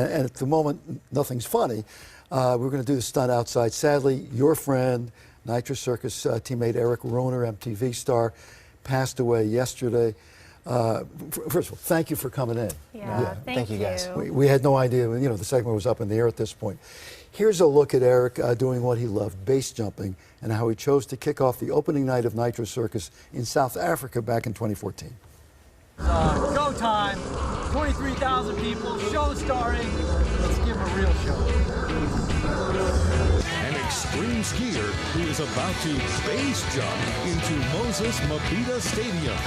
And at the moment, nothing's funny. We're going to do the stunt outside. Sadly, your friend, Nitro Circus teammate Erik Roner, MTV star, passed away yesterday. First of all, thank you for coming in. Yeah, thank you guys. We had no idea, you know, the segment was up in the air at this point. Here's a look at Erik doing what he loved, base jumping, and how he chose to kick off the opening night of Nitro Circus in South Africa back in 2014. Go time, 23,000 people, show starting. Let's give him a real show. An extreme skier who is about to base jump into Moses Mabhida Stadium.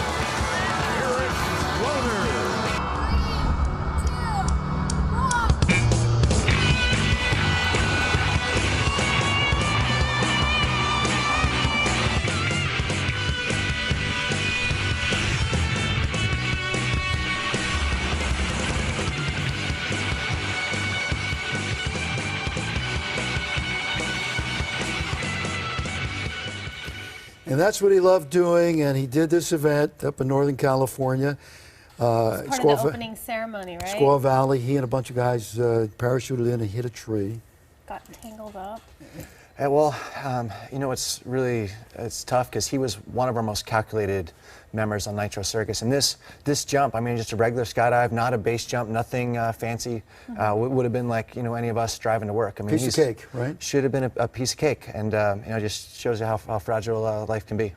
Erik Roner. And that's what he loved doing, and he did this event up in Northern California. It's part of the opening ceremony, right? Squaw Valley. He and a bunch of guys parachuted in and hit a tree. Got tangled up. Well, you know, it's tough because he was one of our most calculated members on Nitro Circus. And this jump, I mean, just a regular skydive, not a base jump, nothing fancy. Would have been like, you know, any of us driving to work. I mean, piece of cake, right? Should have been a piece of cake. And, you know, just shows you how fragile life can be.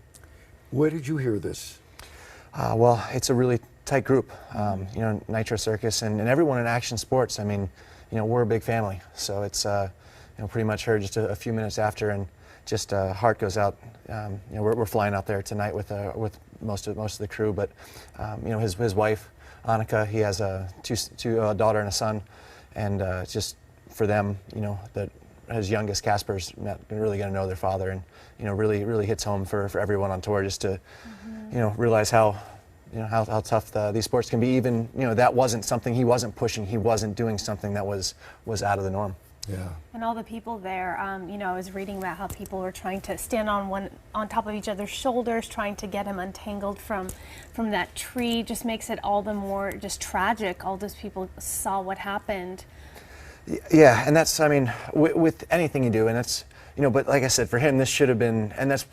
Where did you hear this? Well, it's a really tight group. You know, Nitro Circus and everyone in action sports. I mean, you know, we're a big family. So it's, you know, pretty much heard just a few minutes after, and just heart goes out. You know, we're flying out there tonight with most of the crew, but you know, his wife, Annika, he has a daughter and a son, and just for them, you know, that his youngest Casper's not really going to know their father, and you know, really hits home for everyone on tour, just to you know, realize how tough these sports can be. Even, you know, that wasn't something he wasn't pushing, he wasn't doing something that was out of the norm. Yeah. And all the people there, you know, I was reading about how people were trying to stand on top of each other's shoulders, trying to get him untangled from that tree. Just makes it all the more just tragic. All those people saw what happened. Yeah, and that's, I mean, with anything you do, and that's, you know, but like I said, for him, this should have been, and that's,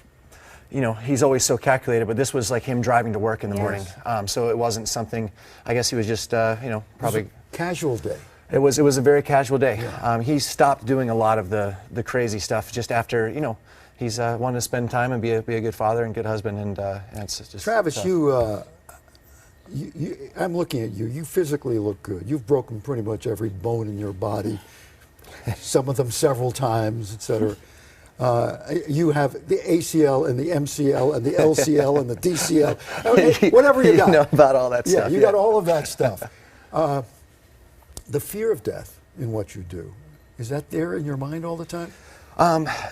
you know, he's always so calculated, but this was like him driving to work in the morning. So it wasn't something, I guess he was just, you know, probably. It was a casual day. It was a very casual day. Yeah. He stopped doing a lot of the crazy stuff just after, you know, he's wanted to spend time and be a good father and good husband, and it's just Travis, tough. I'm looking at you. You physically look good. You've broken pretty much every bone in your body, some of them several times, etc. You have the ACL and the MCL and the LCL and the DCL. I mean, whatever you got. You know about all that stuff. Yeah, you got all of that stuff. The fear of death in what you do, is that there in your mind all the time?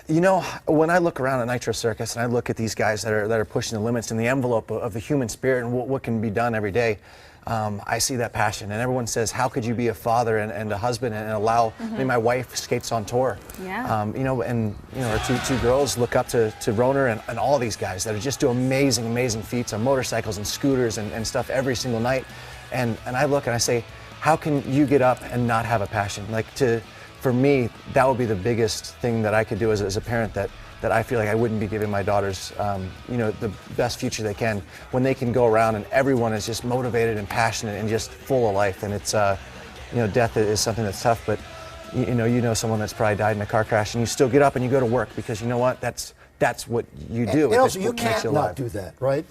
You know, when I look around at Nitro Circus and I look at these guys that are pushing the limits in the envelope of the human spirit and what can be done every day, I see that passion. And everyone says, how could you be a father and a husband and allow, I mean, my wife skates on tour. Yeah. You know, and, you know, our two girls look up to Roner and all these guys that are just do amazing feats on motorcycles and scooters and stuff every single night. And I look and I say, how can you get up and not have a passion? Like, for me, that would be the biggest thing that I could do as a parent, that I feel like I wouldn't be giving my daughters, you know, the best future they can when they can go around and everyone is just motivated and passionate and just full of life. And it's, you know, death is something that's tough, but you know someone that's probably died in a car crash and you still get up and you go to work because you know what, that's what you do. And also, you can't not do that, right?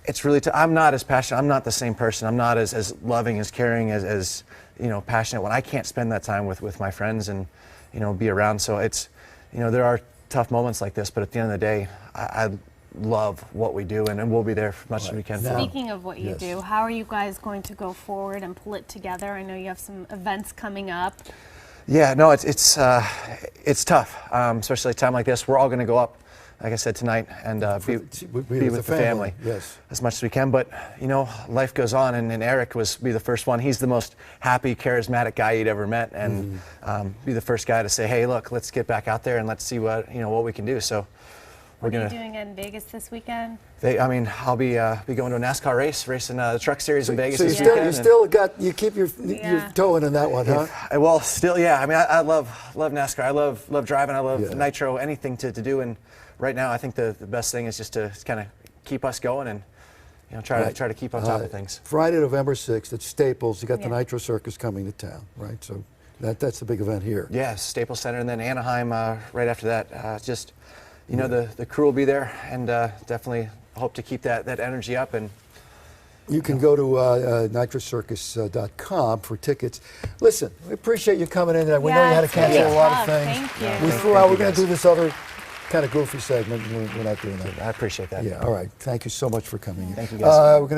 It's really tough. I'm not as passionate. I'm not the same person. I'm not as loving, as caring, as you know, passionate when I can't spend that time with my friends and, you know, be around. So it's, you know, there are tough moments like this, but at the end of the day, I love what we do, and we'll be there as much as we can. Speaking of what you do, how are you guys going to go forward and pull it together? I know you have some events coming up. Yeah, no, it's tough, especially at a time like this. We're all going to go up, like I said, tonight, and be with the family as much as we can. But, you know, life goes on, and Erik be the first one. He's the most happy, charismatic guy you'd ever met, and be the first guy to say, hey, look, let's get back out there and let's see what we can do. So What are you doing in Vegas this weekend? I mean, I'll be going to a NASCAR race, racing the Truck Series in Vegas So this weekend. you keep your toe in that one, huh? Well, still, yeah. I mean, I love NASCAR. I love driving. I love Nitro. Anything to do. And right now, I think the best thing is just to kind of keep us going and try to keep on top of things. Friday, November 6th at Staples. You got the Nitro Circus coming to town, right? So that's the big event here. Yeah, Staples Center, and then Anaheim right after that. Just the crew will be there, and definitely hope to keep that energy up. And you can go to nitrocircus.com for tickets. Listen, we appreciate you coming in. We know you had to cancel a lot of things. Thank you. We threw out. We're going to do this other kind of goofy segment. We're not doing that. I appreciate that. Yeah. All right. Thank you so much for coming in. Thank you, guys. We're going